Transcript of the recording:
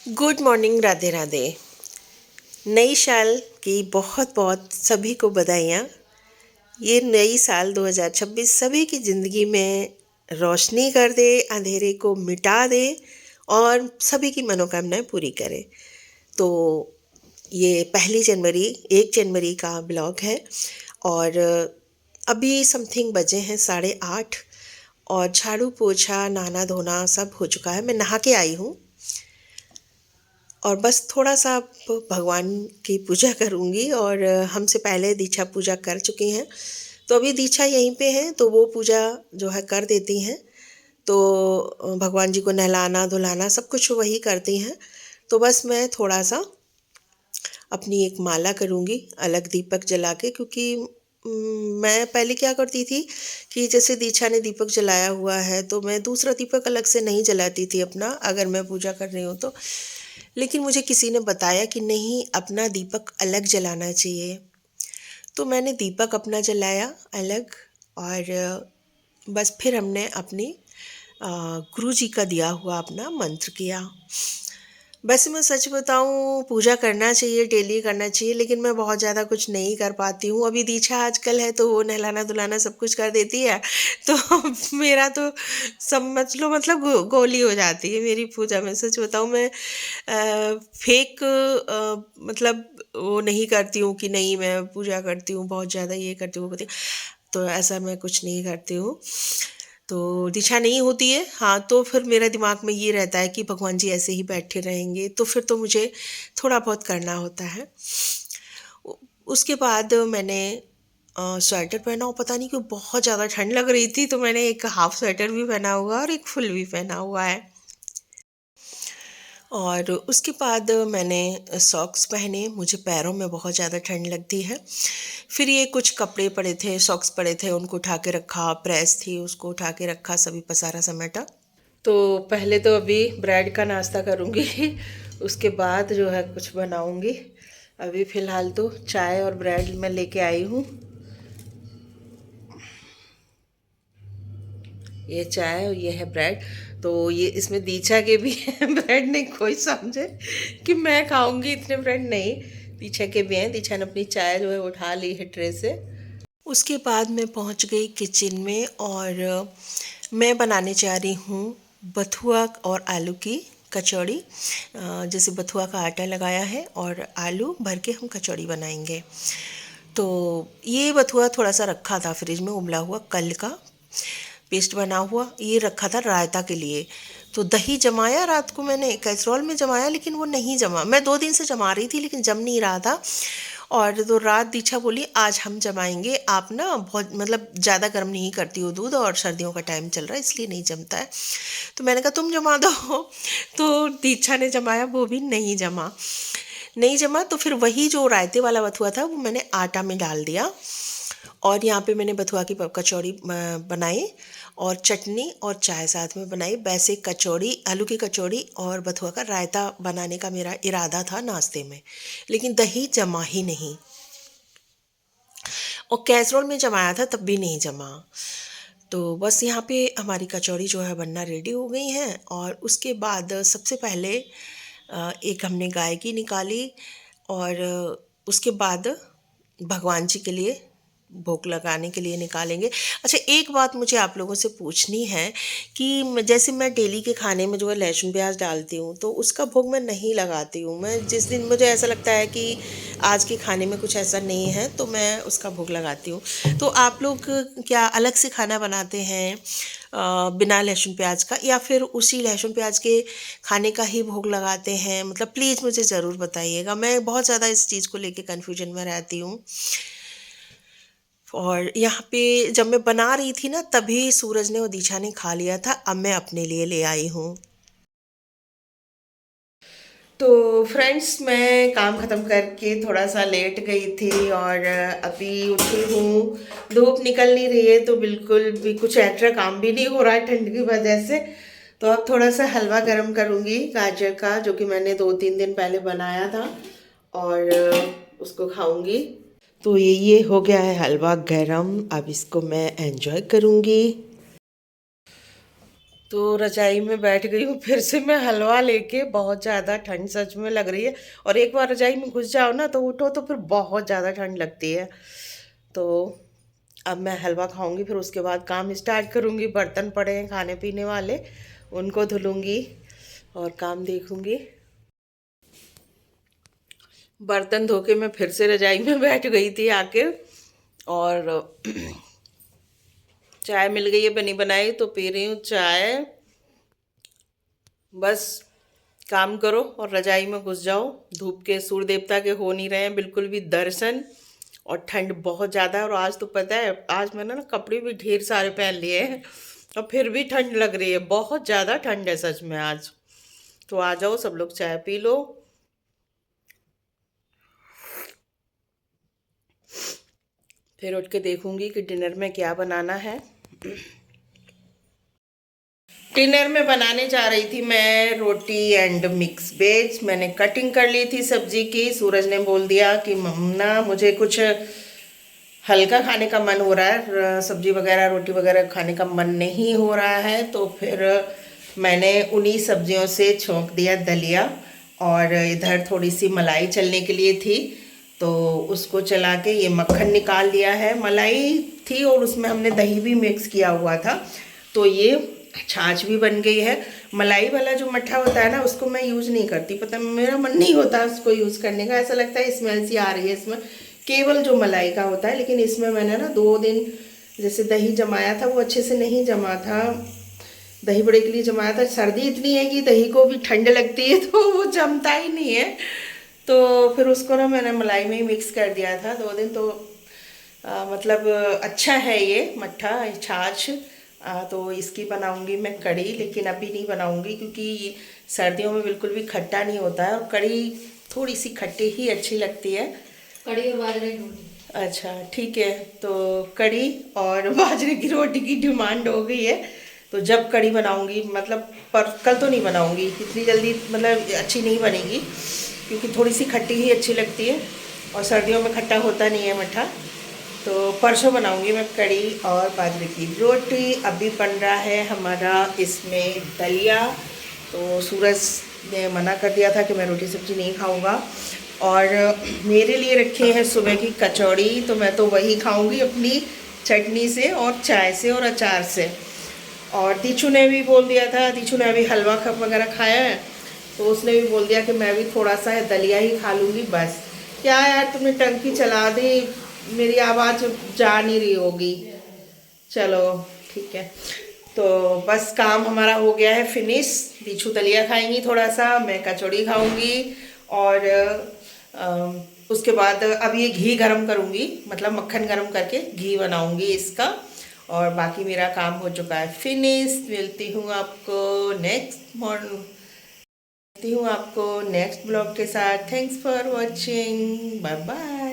Good morning, Radhe Radhe. नई साल की बहुत बहुत सभी को बधाइयाँ। ये नई साल 2026 सभी की ज़िंदगी में रोशनी कर दे, अंधेरे को मिटा दे और सभी की मनोकामनाएं पूरी करे। तो ये 1 जनवरी 1 जनवरी का ब्लॉग है और अभी समथिंग बजे हैं 8:30 और झाड़ू पोछा नहाना धोना सब हो चुका है। मैं नहा के आई हूँ और बस थोड़ा-सा भगवान की पूजा करूँगी और हमसे पहले दीक्षा पूजा कर चुकी हैं, तो अभी दीक्षा यहीं पे हैं, तो वो पूजा जो है कर देती हैं। तो भगवान जी को नहलाना-धुलाना सब कुछ वही करती हैं। तो बस मैं थोड़ा-सा अपनी एक माला करूँगी अलग दीपक जला के, क्योंकि मैं पहले क्या करती थी कि जैसे दीक्षा ने दीपक जलाया हुआ है, तो मैं दूसरा दीपक अलग से नहीं जलाती थी अपना, अगर मैं पूजा कर रही हूँ तो। लेकिन मुझे किसी ने बताया कि नहीं, अपना दीपक अलग जलाना चाहिए। तो मैंने दीपक अपना जलाया अलग और बस फिर हमने अपनी गुरु जी का दिया हुआ अपना मंत्र किया। वैसे मैं सच बताऊँ, पूजा करना चाहिए, डेली करना चाहिए, लेकिन मैं बहुत ज़्यादा कुछ नहीं कर पाती हूँ। अभी दीक्षा आजकल है तो वो नहलाना-धुलाना सब कुछ कर देती है, तो मेरा तो समझ लो मतलब गोली हो जाती है मेरी पूजा में। सच बताऊँ, मैं फेक मतलब वो नहीं करती हूँ कि नहीं मैं पूजा करती हूँ, बहुत ज़्यादा ये करती हूँ, वो करती हूँ, तो ऐसा मैं कुछ नहीं करती हूँ। तो दिशा नहीं होती है, हाँ, तो फिर मेरे दिमाग में ये रहता है कि भगवान जी ऐसे ही बैठे रहेंगे, तो फिर तो मुझे थोड़ा बहुत करना होता है। उ उसके बाद मैंने स्वेटर पहना और पता नहीं क्यों बहुत ज़्यादा ठंड लग रही थी, तो मैंने एक हाफ स्वेटर भी पहना हुआ है और एक फुल भी पहना हुआ है। और उसके बाद मैंने सॉक्स पहने, मुझे पैरों में बहुत ज़्यादा ठंड लगती है। फिर ये कुछ कपड़े पड़े थे, सॉक्स पड़े थे, उनको उठा के रखा, प्रेस थी उसको उठा के रखा, सभी पसारा समेटा। तो पहले तो अभी ब्रेड का नाश्ता करूँगी उसके बाद जो है कुछ बनाऊँगी। अभी फ़िलहाल तो चाय और ब्रेड मैं लेके आई हूँ। ये चाय और ये है ब्रेड। तो ये इसमें दीक्षा के भी हैं ब्रेड, नहीं कोई समझे कि मैं खाऊंगी इतने ब्रेड, नहीं, दीक्षा के भी हैं। दीक्षा ने अपनी चाय जो है उठा ली है ट्रे से। उसके बाद मैं पहुंच गई किचन में और मैं बनाने जा रही हूँ बथुआ और आलू की कचौड़ी। जैसे बथुआ का आटा लगाया है और आलू भर के हम कचौड़ी बनाएंगे। तो ये बथुआ थोड़ा सा रखा था फ्रिज में, उबला हुआ कल का पेस्ट बना हुआ, ये रखा था रायता के लिए। तो दही जमाया रात को, मैंने कैसरोल में जमाया, लेकिन वो नहीं जमा। मैं 2 दिन से जमा रही थी लेकिन जम नहीं रहा था। और तो रात दीक्षा बोली आज हम जमाएंगे, आप ना बहुत मतलब ज़्यादा गर्म नहीं करती हो दूध और सर्दियों का टाइम चल रहा है इसलिए नहीं जमता है। तो मैंने कहा तुम जमा दो तो दीक्षा ने जमाया, वो भी नहीं जमा। नहीं जमा तो फिर वही जो रायते वाला बथुआ था वो मैंने आटा में डाल दिया और यहाँ पे मैंने बथुआ की कचौड़ी बनाई और चटनी और चाय साथ में बनाई। वैसे कचौड़ी, आलू की कचौड़ी और बथुआ का रायता बनाने का मेरा इरादा था नाश्ते में, लेकिन दही जमा ही नहीं और कैसरोल में जमाया था तब भी नहीं जमा। तो बस यहाँ पे हमारी कचौड़ी जो है बनना रेडी हो गई हैं और उसके बाद सबसे पहले एक हमने गाय की निकाली और उसके बाद भगवान जी के लिए भोग लगाने के लिए निकालेंगे। अच्छा, एक बात मुझे आप लोगों से पूछनी है कि जैसे मैं डेली के खाने में जो है लहसुन प्याज डालती हूँ, तो उसका भोग मैं नहीं लगाती हूँ। मैं जिस दिन मुझे ऐसा लगता है कि आज के खाने में कुछ ऐसा नहीं है तो मैं उसका भोग लगाती हूँ। तो आप लोग क्या अलग से खाना बनाते हैं बिना लहसुन प्याज का, या फिर उसी लहसुन प्याज के खाने का ही भोग लगाते हैं? मतलब प्लीज़ मुझे ज़रूर बताइएगा, मैं बहुत ज़्यादा इस चीज़ को लेके कन्फ्यूजन में रहती हूँ। और यहाँ पे जब मैं बना रही थी ना तभी सूरज ने और दीक्षा ने खा लिया था, अब मैं अपने लिए ले आई हूँ। तो फ्रेंड्स, मैं काम ख़त्म करके थोड़ा सा लेट गई थी और अभी उठी हूँ। धूप निकल नहीं रही है तो बिल्कुल भी कुछ एक्स्ट्रा काम भी नहीं हो रहा है ठंड की वजह से। तो अब थोड़ा सा हलवा गरम करूँगी गाजर का, जो कि मैंने 2-3 दिन पहले बनाया था और उसको खाऊंगी। तो ये हो गया है हलवा गरम, अब इसको मैं एंजॉय करूँगी। तो रजाई में बैठ गई हूँ फिर से मैं हलवा लेके। बहुत ज़्यादा ठंड सच में लग रही है, और एक बार रजाई में घुस जाओ ना तो उठो तो फिर बहुत ज़्यादा ठंड लगती है। तो अब मैं हलवा खाऊंगी, फिर उसके बाद काम स्टार्ट करूंगी। बर्तन पड़े हैं खाने पीने वाले, उनको धुलूंगी और काम देखूंगी। बर्तन धो के मैं फिर से रजाई में बैठ गई थी आके, और चाय मिल गई है बनी बनाई तो पी रही हूँ चाय। बस काम करो और रजाई में घुस जाओ। धूप के सूर्य देवता के हो नहीं रहे हैं बिल्कुल भी दर्शन, और ठंड बहुत ज़्यादा है। और आज तो पता है, आज मैंने ना कपड़े भी ढेर सारे पहन लिए हैं और फिर भी ठंड लग रही है। बहुत ज़्यादा ठंड है सच में आज। तो आ जाओ सब लोग, चाय पी लो। फिर उठ के देखूंगी कि डिनर में क्या बनाना है। डिनर में बनाने जा रही थी मैं रोटी एंड मिक्स वेज। मैंने कटिंग कर ली थी सब्जी की। सूरज ने बोल दिया कि मम्मा मुझे कुछ हल्का खाने का मन हो रहा है, सब्जी वगैरह रोटी वगैरह खाने का मन नहीं हो रहा है। तो फिर मैंने उन्हीं सब्जियों से छोंक दिया दलिया, और इधर थोड़ी सी मलाई चलने के लिए थी तो उसको चला के ये मक्खन निकाल लिया है। मलाई थी और उसमें हमने दही भी मिक्स किया हुआ था, तो ये छाछ भी बन गई है। मलाई वाला जो मट्ठा होता है ना उसको मैं यूज़ नहीं करती, पता मेरा मन नहीं होता उसको यूज़ करने का। ऐसा लगता है स्मेल सी आ रही है इसमें, केवल जो मलाई का होता है। लेकिन इसमें मैंने ना 2 दिन जैसे दही जमाया था, वो अच्छे से नहीं जमा था। दही बड़े के लिए जमाया था, सर्दी इतनी है कि दही को भी ठंड लगती है तो वो जमता ही नहीं है। तो फिर उसको ना मैंने मलाई में ही मिक्स कर दिया था 2 दिन। तो मतलब अच्छा है ये मट्ठा छाछ। तो इसकी बनाऊंगी मैं कढ़ी, लेकिन अभी नहीं बनाऊंगी क्योंकि सर्दियों में बिल्कुल भी खट्टा नहीं होता है, और कढ़ी थोड़ी सी खट्टी ही अच्छी लगती है। कड़ी और बाजरे की रोटी। अच्छा ठीक है, तो कढ़ी और बाजरे की रोटी की डिमांड हो गई है। तो जब कढ़ी बनाऊंगी, मतलब पर कल तो नहीं बनाऊंगी इतनी जल्दी, मतलब अच्छी नहीं बनेगी क्योंकि थोड़ी सी खट्टी ही अच्छी लगती है, और सर्दियों में खट्टा होता नहीं है मट्ठा। तो परसों बनाऊंगी मैं कढ़ी और बाजरे की रोटी। अभी बन रहा है हमारा इसमें दलिया। तो सूरज ने मना कर दिया था कि मैं रोटी सब्जी नहीं खाऊंगा, और मेरे लिए रखे हैं सुबह की कचौड़ी, तो मैं तो वही खाऊंगी अपनी चटनी से और चाय से और अचार से। और दीचू ने भी बोल दिया था, दीचू ने अभी हलवा खप वगैरह खाया है, तो उसने भी बोल दिया कि मैं भी थोड़ा सा दलिया ही खा लूँगी बस। क्या यार तुमने टंकी चला दी, मेरी आवाज़ जा नहीं रही होगी। चलो ठीक है, तो बस काम हमारा हो गया है फिनिश। दीछू दलिया खाएंगी थोड़ा सा, मैं कचौड़ी खाऊंगी, और उसके बाद अब ये घी गरम करूंगी, मतलब मक्खन गरम करके घी बनाऊंगी इसका। और बाकी मेरा काम हो चुका है फिनिश। मिलती हूँ आपको नेक्स्ट मॉर्निंग, मिलती हूँ आपको नेक्स्ट ब्लॉग के साथ। Thanks for watching, bye bye.